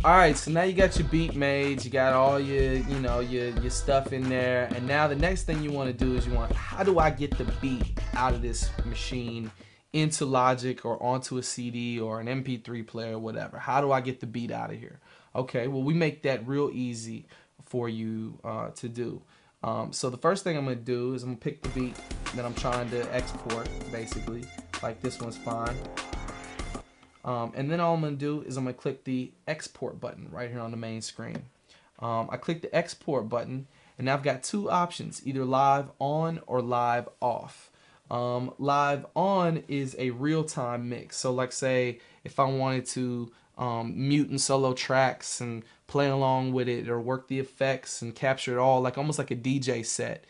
Alright, so now you got your beat made, you got all your, your stuff in there, and now the next thing you want to do is how do I get the beat out of this machine into Logic or onto a CD or an MP3 player or whatever? How do I get the beat out of here? Okay, well, we make that real easy for you to do. So the first thing I'm going to do is I'm going to pick the beat that I'm trying to export, basically. Like this one's fine. And then all I'm going to do is I'm going to click the export button right here on the main screen. I click the export button, and now I've got two options, either live on or live off. Live on is a real-time mix. So like say if I wanted to mute and solo tracks and play along with it or work the effects and capture it all like almost like a DJ set,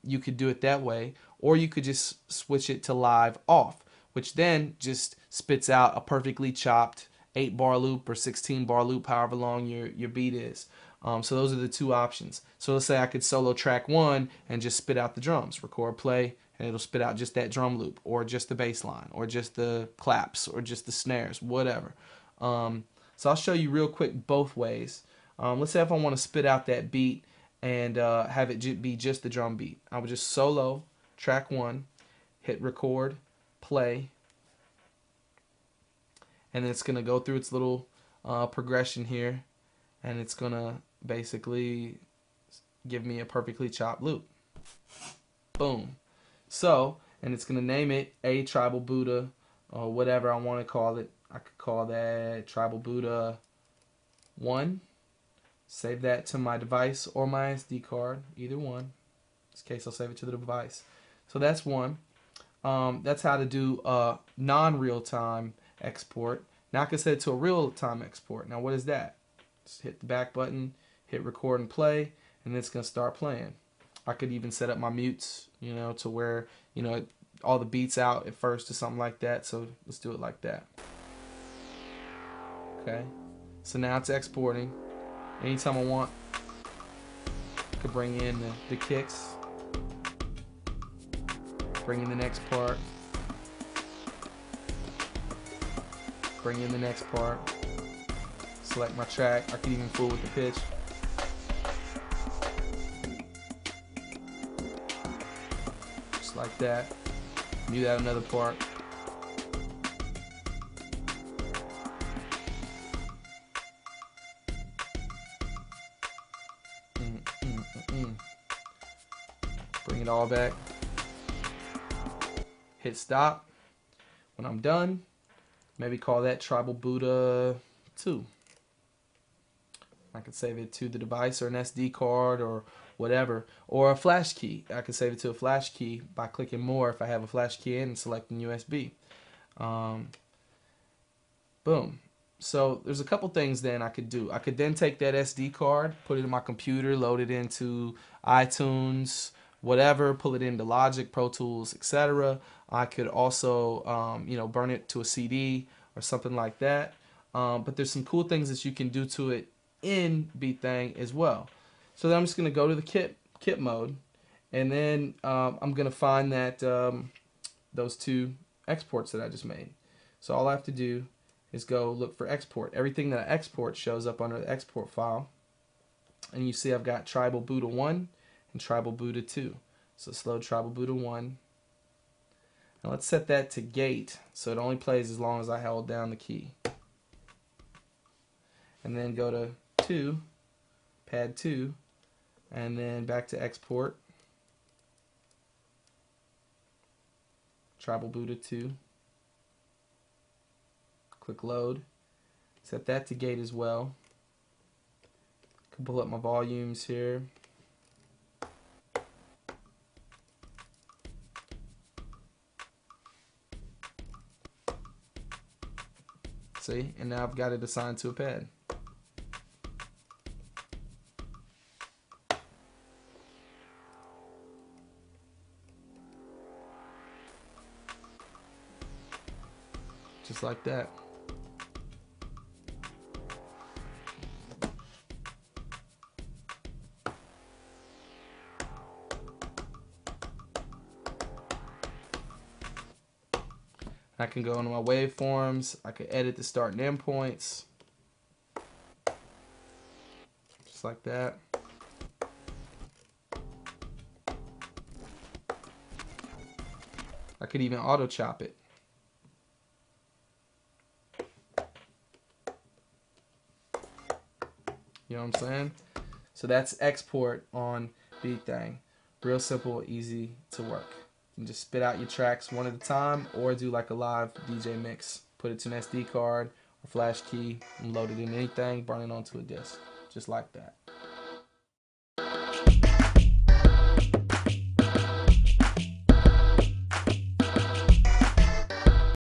you could do it that way, or you could just switch it to live off, which then just spits out a perfectly chopped 8-bar loop or 16-bar loop, however long your beat is. So those are the two options. So let's say I could solo track 1 and just spit out the drums, record play, and it'll spit out just that drum loop, or just the bass line, or just the claps, or just the snares, whatever. So I'll show you real quick both ways. Let's say if I want to spit out that beat and have it be just the drum beat. I would just solo track 1, hit record, play, and then it's going to go through its little progression here, and it's going to basically give me a perfectly chopped loop. Boom. So, and it's going to name it A Tribal Buddha, or whatever I want to call it. I could call that Tribal Buddha 1. Save that to my device or my SD card, either one. In this case, I'll save it to the device. So that's one. That's how to do a non-real-time export. Now I can set it to a real-time export. Now what is that? Just hit the back button, hit record and play, and it's going to start playing. I could even set up my mutes, to where, all the beats out at first or something like that. So let's do it like that. Okay. So now it's exporting. Anytime I want, I could bring in the kicks. Bring in the next part. Bring in the next part. Select my track. I can even fool with the pitch. Just like that. Mute out another part. Bring it all back. Hit stop. When I'm done, maybe call that Tribal Buddha 2. I could save it to the device or an SD card or whatever, or a flash key. I could save it to a flash key by clicking more if I have a flash key in and selecting USB. Boom. So there's a couple things then I could do. I could then take that SD card, put it in my computer, load it into iTunes, whatever, pull it into Logic, Pro Tools, etc. I could also, burn it to a CD or something like that. But there's some cool things that you can do to it in BThang as well. So then I'm just going to go to the kit mode, and then I'm going to find that those two exports that I just made. So all I have to do is go look for export. Everything that I export shows up under the export file. And you see I've got Tribal Buddha 1 and Tribal Buddha 2. So slow Tribal Buddha 1. Now let's set that to gate so it only plays as long as I held down the key. And then go to 2, pad 2, and then back to export. Tribal Buddha 2. Click load. Set that to gate as well. Can pull up my volumes here. See, and now I've got it assigned to a pad. Just like that. I can go into my waveforms. I can edit the start and end points. like that. I could even auto chop it. You know what I'm saying? So that's export on BeatThing. Real simple, easy to work. You can just spit out your tracks one at a time, or do like a live DJ mix. Put it to an SD card or flash key and load it in anything, burn it onto a disc. Just like that.